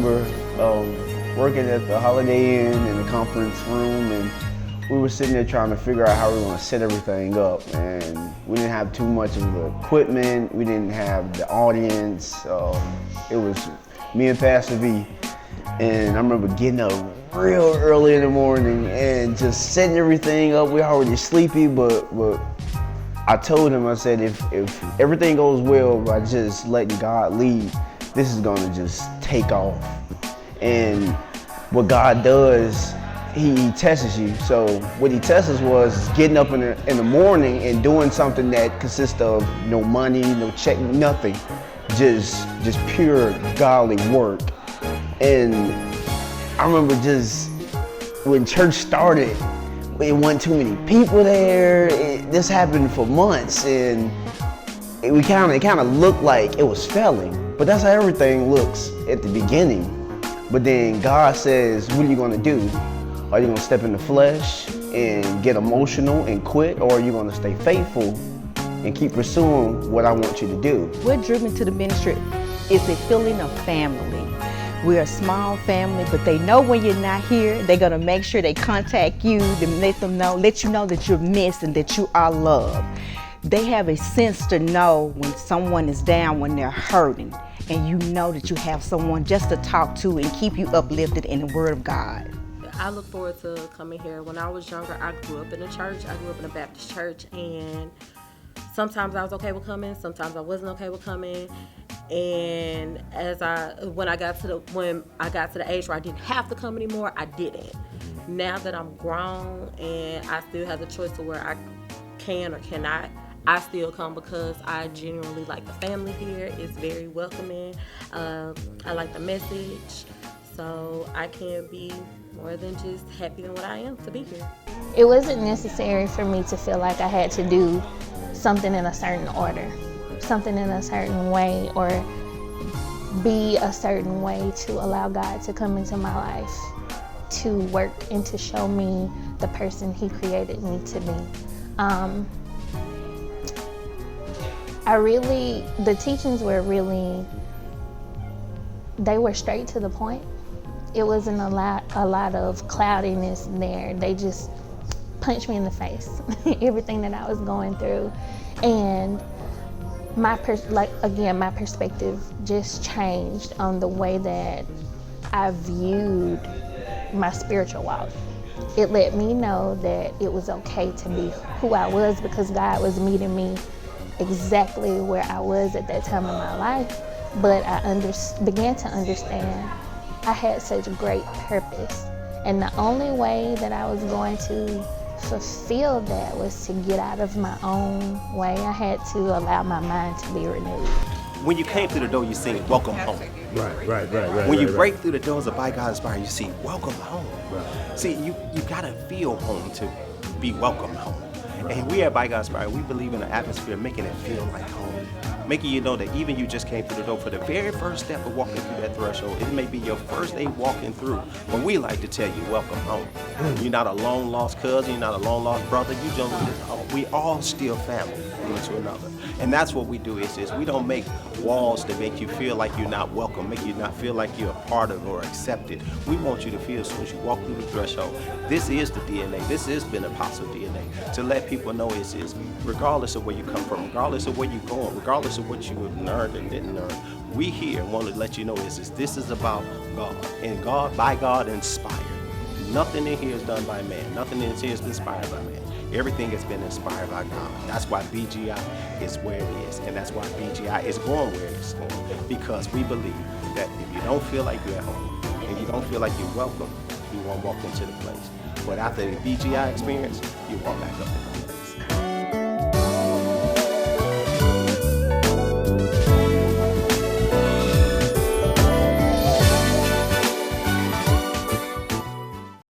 remember working at the Holiday Inn in the conference room, and we were sitting there trying to figure out how we were going to set everything up. And we didn't have too much of the equipment. We didn't have the audience. It was me and Pastor V. And I remember getting up real early in the morning and just setting everything up. We were already sleepy, but I told him, I said, if everything goes well by just letting God lead, this is gonna just take off. And what God does, he tests you. So what he tests was getting up in the morning and doing something that consists of no money, no check, nothing. Just pure godly work. And I remember just when church started, it wasn't too many people there. This happened for months, and it kind of looked like it was failing. But that's how everything looks at the beginning. But then God says, what are you gonna do? Are you gonna step in the flesh and get emotional and quit, or are you gonna stay faithful and keep pursuing what I want you to do? What drew me to the ministry is the feeling of family. We're a small family, but they know when you're not here, they're gonna make sure they contact you to let you know that you're missed and that you are loved. They have a sense to know when someone is down, when they're hurting, and you know that you have someone just to talk to and keep you uplifted in the Word of God. I look forward to coming here. When I was younger, I grew up in a church. I grew up in a Baptist church, and sometimes I was okay with coming, sometimes I wasn't okay with coming. And when I got to the age where I didn't have to come anymore, I didn't. Now that I'm grown and I still have the choice to where I can or cannot, I still come because I genuinely like the family here. It's very welcoming. I like the message, so I can't be more than just happy than what I am to be here. It wasn't necessary for me to feel like I had to do something in a certain order, something in a certain way, or be a certain way to allow God to come into my life, to work and to show me the person He created me to be. The teachings were they were straight to the point. It wasn't a lot of cloudiness there. They just punched me in the face, everything that I was going through. And my perspective just changed on the way that I viewed my spiritual walk. It let me know that it was okay to be who I was because God was meeting me exactly where I was at that time in my life. But I began to understand I had such great purpose. And the only way that I was going to fulfill that was to get out of my own way. I had to allow my mind to be renewed. When you came through the door, you sing "Welcome Home." Right. When you break through the doors of By God Inspired, you see "Welcome Home." Right. See, you gotta feel home to be welcome home. And we at By God Inspired, we believe in an atmosphere making it feel like home. Making you know that even you just came through the door for the very first step of walking through that threshold. It may be your first day walking through, but we like to tell you, welcome home. You're not a long lost cousin, you're not a long lost brother, we all still family one to another. And that's what we do is we don't make walls to make you feel like you're not welcome, make you not feel like you're a part of or accepted. We want you to feel as soon as you walk through the threshold, this is the DNA, this has been Apostle DNA, to let people know is regardless of where you come from, regardless of where you're going, regardless of what you have learned and didn't learn, we here want to let you know this is about God, and God, by God inspired. Nothing in here is done by man, nothing in here is inspired by man. Everything has been inspired by God. That's why BGI is where it is, and that's why BGI is going where it's going, because we believe that if you don't feel like you're at home, and you don't feel like you're welcome, you won't walk into the place. But after the BGI experience, you walk back up.